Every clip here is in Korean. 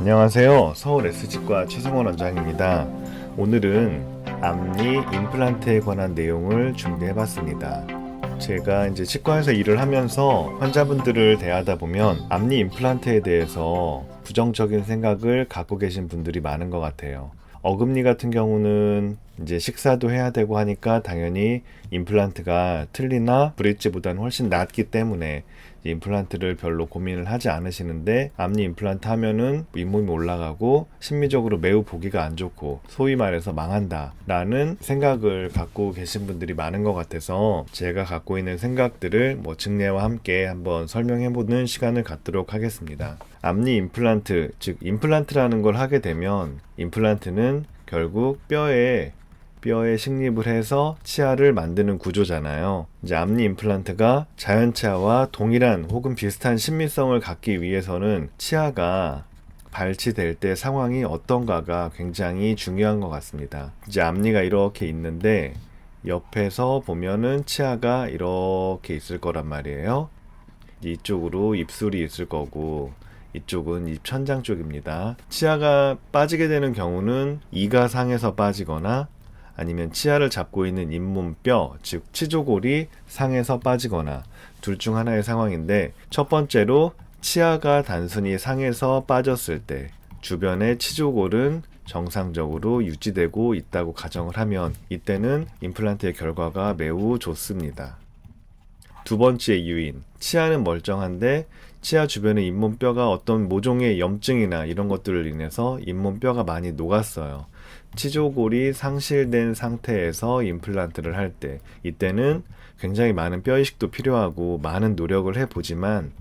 안녕하세요. 서울 S치과 최성원 원장입니다. 오늘은 앞니 임플란트에 관한 내용을 준비해봤습니다. 제가 이제 치과에서 일을 하면서 환자분들을 대하다 보면 앞니 임플란트에 대해서 부정적인 생각을 갖고 계신 분들이 많은 것 같아요. 어금니 같은 경우는 이제 식사도 해야 되고 하니까 당연히 임플란트가 틀니나 브릿지보다는 훨씬 낫기 때문에 임플란트를 별로 고민을 하지 않으시는데, 앞니 임플란트 하면은 잇몸이 올라가고 심미적으로 매우 보기가 안 좋고 소위 말해서 망한다 라는 생각을 갖고 계신 분들이 많은 것 같아서 제가 갖고 있는 생각들을 증례와 함께 한번 설명해보는 시간을 갖도록 하겠습니다. 앞니 임플란트, 즉 임플란트라는 걸 하게 되면, 임플란트는 결국 뼈에 식립을 해서 치아를 만드는 구조잖아요. 이제 앞니 임플란트가 자연 치아와 동일한 혹은 비슷한 신미성을 갖기 위해서는 치아가 발치될 때 상황이 어떤가가 굉장히 중요한 것 같습니다. 이제 앞니가 이렇게 있는데 옆에서 보면은 치아가 이렇게 있을 거란 말이에요. 이쪽으로 입술이 있을 거고 이쪽은 입 천장 쪽입니다. 치아가 빠지게 되는 경우는 이가 상에서 빠지거나 아니면 치아를 잡고 있는 잇몸뼈, 즉 치조골이 상에서 빠지거나 둘 중 하나의 상황인데, 첫 번째로 치아가 단순히 상에서 빠졌을 때 주변의 치조골은 정상적으로 유지되고 있다고 가정을 하면 이때는 임플란트의 결과가 매우 좋습니다. 두 번째 요인, 치아는 멀쩡한데 치아 주변의 잇몸뼈가 어떤 모종의 염증이나 이런 것들을 인해서 잇몸뼈가 많이 녹았어요. 치조골이 상실된 상태에서 임플란트를 할 때, 이때는 굉장히 많은 뼈 이식도 필요하고 많은 노력을 해보지만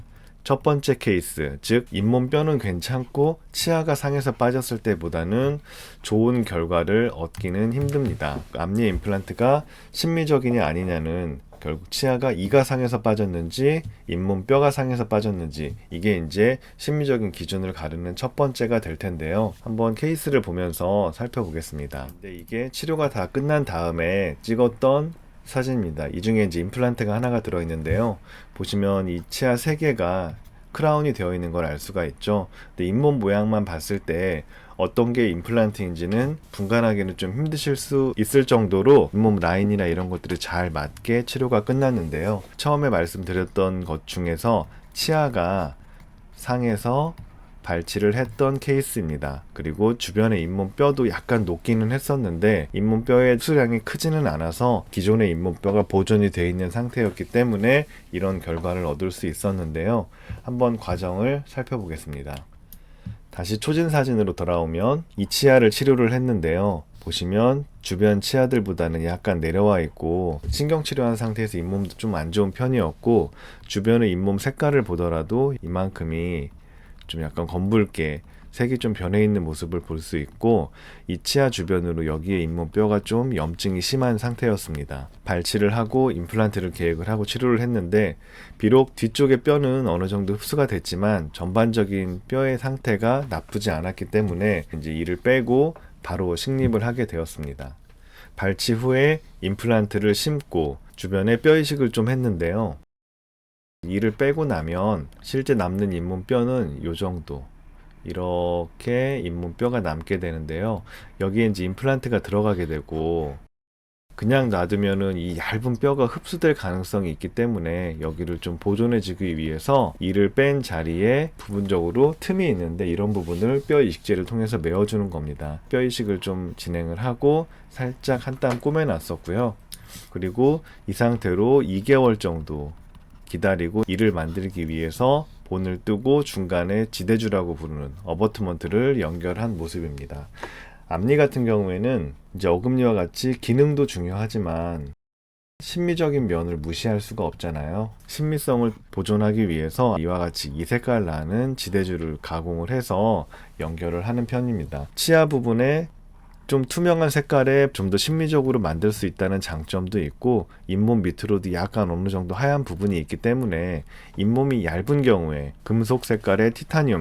첫 번째 케이스, 즉 잇몸뼈는 괜찮고 치아가 상에서 빠졌을 때보다는 좋은 결과를 얻기는 힘듭니다. 앞니 임플란트가 심미적이냐 아니냐는 결국 치아가 이가 상에서 빠졌는지 잇몸뼈가 상에서 빠졌는지, 이게 이제 심미적인 기준을 가르는 첫 번째가 될 텐데요. 한번 케이스를 보면서 살펴보겠습니다. 근데 이게 치료가 다 끝난 다음에 찍었던 사진입니다. 이 중에 이제 임플란트가 하나가 들어있는데요. 보시면 이 치아 3개가 크라운이 되어 있는 걸 알 수가 있죠. 근데 잇몸 모양만 봤을 때 어떤 게 임플란트인지는 분간하기는 좀 힘드실 수 있을 정도로 잇몸 라인이나 이런 것들이 잘 맞게 치료가 끝났는데요. 처음에 말씀드렸던 것 중에서 치아가 상에서 발치를 했던 케이스입니다. 그리고 주변의 잇몸뼈도 약간 녹기는 했었는데 잇몸뼈의 수량이 크지는 않아서 기존의 잇몸뼈가 보존이 되어 있는 상태였기 때문에 이런 결과를 얻을 수 있었는데요. 한번 과정을 살펴보겠습니다. 다시 초진 사진으로 돌아오면 이 치아를 치료를 했는데요. 보시면 주변 치아들보다는 약간 내려와 있고 신경치료한 상태에서 잇몸도 좀 안 좋은 편이었고, 주변의 잇몸 색깔을 보더라도 이만큼이 좀 약간 검붉게 색이 좀 변해 있는 모습을 볼 수 있고, 이 치아 주변으로 여기에 잇몸뼈가 좀 염증이 심한 상태였습니다. 발치를 하고 임플란트를 계획을 하고 치료를 했는데, 비록 뒤쪽의 뼈는 어느 정도 흡수가 됐지만 전반적인 뼈의 상태가 나쁘지 않았기 때문에 이제 이를 빼고 바로 식립을 하게 되었습니다. 발치 후에 임플란트를 심고 주변에 뼈 이식을 좀 했는데요. 이를 빼고 나면 실제 남는 잇몸뼈는 이 정도, 이렇게 잇몸뼈가 남게 되는데요. 여기에 이제 임플란트가 들어가게 되고, 그냥 놔두면은 이 얇은 뼈가 흡수될 가능성이 있기 때문에 여기를 좀 보존해주기 위해서 이를 뺀 자리에 부분적으로 틈이 있는데 이런 부분을 뼈 이식제를 통해서 메워주는 겁니다. 뼈 이식을 좀 진행을 하고 살짝 한 땀 꼬매놨었고요. 그리고 이 상태로 2개월 정도 기다리고 이를 만들기 위해서 본을 뜨고 중간에 지대주라고 부르는 어버트먼트를 연결한 모습입니다. 앞니 같은 경우에는 이제 어금니와 같이 기능도 중요하지만 심미적인 면을 무시할 수가 없잖아요. 신미성을 보존하기 위해서 이와 같이 이 색깔 나는 지대주를 가공을 해서 연결을 하는 편입니다. 치아 부분에 좀 투명한 색깔에 좀 더 심미적으로 만들 수 있다는 장점도 있고, 잇몸 밑으로도 약간 어느 정도 하얀 부분이 있기 때문에 잇몸이 얇은 경우에 금속 색깔의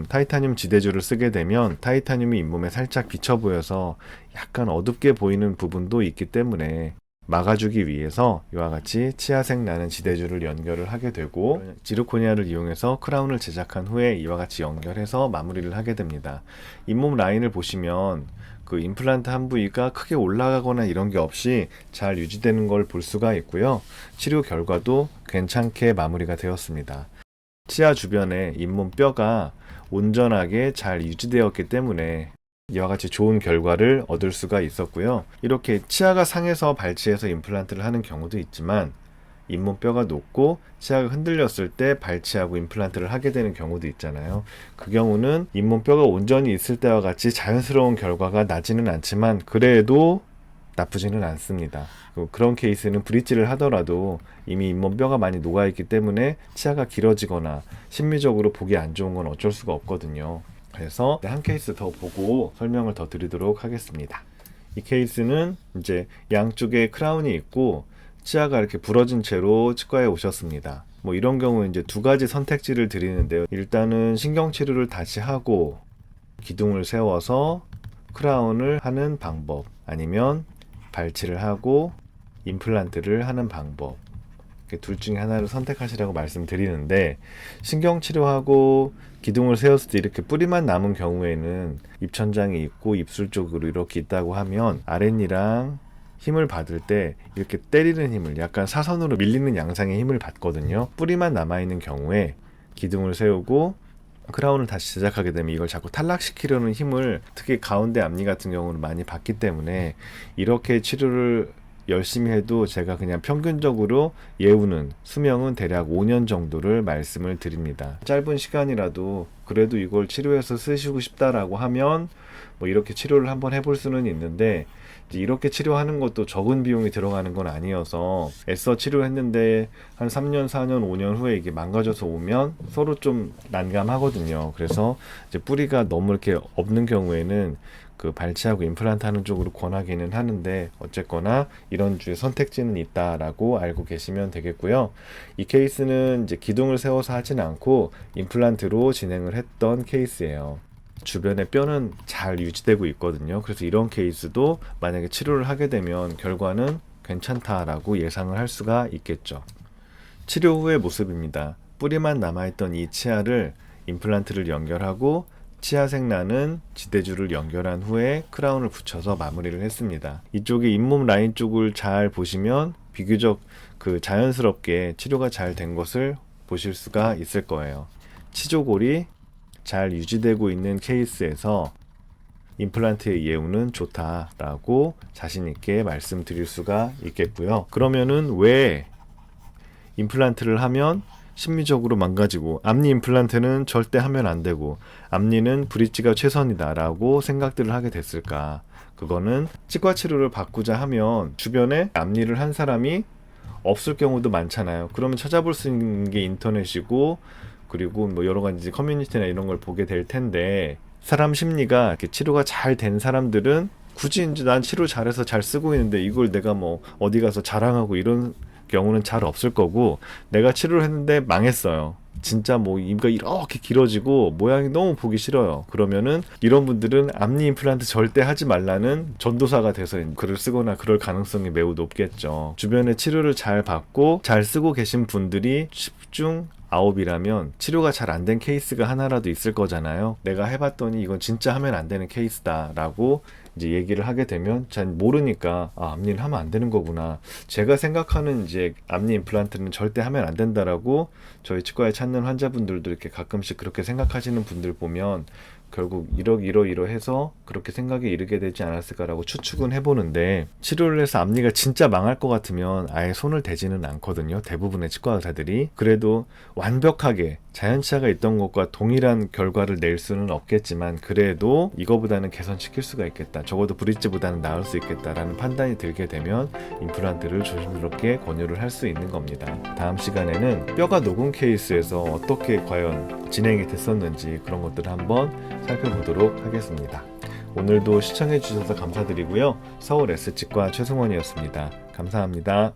타이타늄 지대주를 쓰게 되면 타이타늄이 잇몸에 살짝 비쳐 보여서 약간 어둡게 보이는 부분도 있기 때문에 막아주기 위해서 이와 같이 치아색 나는 지대줄을 연결을 하게 되고, 지르코니아를 이용해서 크라운을 제작한 후에 이와 같이 연결해서 마무리를 하게 됩니다. 잇몸 라인을 보시면 그 임플란트 한 부위가 크게 올라가거나 이런 게 없이 잘 유지되는 걸 볼 수가 있고요. 치료 결과도 괜찮게 마무리가 되었습니다. 치아 주변에 잇몸 뼈가 온전하게 잘 유지되었기 때문에 이와 같이 좋은 결과를 얻을 수가 있었고요. 이렇게 치아가 상해서 발치해서 임플란트를 하는 경우도 있지만, 잇몸 뼈가 높고 치아가 흔들렸을 때 발치하고 임플란트를 하게 되는 경우도 있잖아요. 그 경우는 잇몸 뼈가 온전히 있을 때와 같이 자연스러운 결과가 나지는 않지만 그래도 나쁘지는 않습니다. 그런 케이스는 브릿지를 하더라도 이미 잇몸 뼈가 많이 녹아있기 때문에 치아가 길어지거나 심미적으로 보기 안 좋은 건 어쩔 수가 없거든요. 그래서 한 케이스 더 보고 설명을 더 드리도록 하겠습니다. 이 케이스는 이제 양쪽에 크라운이 있고 치아가 이렇게 부러진 채로 치과에 오셨습니다. 뭐 이런 경우 이제 두 가지 선택지를 드리는데요. 일단은 신경치료를 다시 하고 기둥을 세워서 크라운을 하는 방법, 아니면 발치를 하고 임플란트를 하는 방법, 둘 중에 하나를 선택하시라고 말씀드리는데, 신경치료하고 기둥을 세웠을 때 이렇게 뿌리만 남은 경우에는 입천장이 있고 입술 쪽으로 이렇게 있다고 하면 아랫니랑 힘을 받을 때 이렇게 때리는 힘을, 약간 사선으로 밀리는 양상의 힘을 받거든요. 뿌리만 남아있는 경우에 기둥을 세우고 크라운을 다시 제작하게 되면 이걸 자꾸 탈락시키려는 힘을 특히 가운데 앞니 같은 경우는 많이 받기 때문에, 이렇게 치료를 열심히 해도 제가 그냥 평균적으로 예우는 수명은 대략 5년 정도를 말씀을 드립니다. 짧은 시간이라도 그래도 이걸 치료해서 쓰시고 싶다라고 하면 뭐 이렇게 치료를 한번 해볼 수는 있는데, 이렇게 치료하는 것도 적은 비용이 들어가는 건 아니어서 애써 치료했는데 한 3년, 4년, 5년 후에 이게 망가져서 오면 서로 좀 난감하거든요. 그래서 이제 뿌리가 너무 이렇게 없는 경우에는 그 발치하고 임플란트 하는 쪽으로 권하기는 하는데, 어쨌거나 이런 주의 선택지는 있다라고 알고 계시면 되겠고요. 이 케이스는 이제 기둥을 세워서 하진 않고 임플란트로 진행을 했던 케이스예요. 주변의 뼈는 잘 유지되고 있거든요. 그래서 이런 케이스도 만약에 치료를 하게 되면 결과는 괜찮다라고 예상을 할 수가 있겠죠. 치료 후의 모습입니다. 뿌리만 남아있던 이 치아를 임플란트를 연결하고 치아색 나는 지대줄을 연결한 후에 크라운을 붙여서 마무리를 했습니다. 이쪽에 잇몸 라인 쪽을 잘 보시면 비교적 그 자연스럽게 치료가 잘 된 것을 보실 수가 있을 거예요. 치조골이 잘 유지되고 있는 케이스에서 임플란트의 예우는 좋다라고 자신있게 말씀드릴 수가 있겠고요. 그러면은 왜 임플란트를 하면 심미적으로 망가지고 앞니 임플란트는 절대 하면 안 되고 앞니는 브릿지가 최선이다라고 생각들을 하게 됐을까? 그거는 치과 치료를 받고자 하면 주변에 앞니를 한 사람이 없을 경우도 많잖아요. 그러면 찾아볼 수 있는 게 인터넷이고, 그리고 뭐 여러 가지 커뮤니티나 이런 걸 보게 될 텐데, 사람 심리가 이렇게 치료가 잘 된 사람들은 굳이 이제 난 치료 잘해서 잘 쓰고 있는데 이걸 내가 뭐 어디 가서 자랑하고 이런 경우는 잘 없을 거고, 내가 치료를 했는데 망했어요. 진짜 뭐 입가 이렇게 길어지고 모양이 너무 보기 싫어요. 그러면은 이런 분들은 앞니 임플란트 절대 하지 말라는 전도사가 돼서 글을 쓰거나 그럴 가능성이 매우 높겠죠. 주변에 치료를 잘 받고 잘 쓰고 계신 분들이 10중 9이라면 치료가 잘 안 된 케이스가 하나라도 있을 거잖아요. 내가 해봤더니 이건 진짜 하면 안 되는 케이스다 라고 이제 얘기를 하게 되면 잘 모르니까, 아, 앞니는 하면 안 되는 거구나. 제가 생각하는 이제 앞니 임플란트는 절대 하면 안 된다라고 저희 치과에 찾는 환자분들도 이렇게 가끔씩 그렇게 생각하시는 분들 보면 결국 이러해서 그렇게 생각에 이르게 되지 않았을까라고 추측은 해보는데, 치료를 해서 앞니가 진짜 망할 것 같으면 아예 손을 대지는 않거든요. 대부분의 치과 의사들이. 그래도 완벽하게 자연치아가 있던 것과 동일한 결과를 낼 수는 없겠지만 그래도 이거보다는 개선시킬 수가 있겠다, 적어도 브릿지보다는 나을 수 있겠다라는 판단이 들게 되면 임플란트를 조심스럽게 권유를 할 수 있는 겁니다. 다음 시간에는 뼈가 녹은 케이스에서 어떻게 과연 진행이 됐었는지 그런 것들을 한번 살펴보도록 하겠습니다. 오늘도 시청해 주셔서 감사드리고요. 서울 S치과 최승원이었습니다. 감사합니다.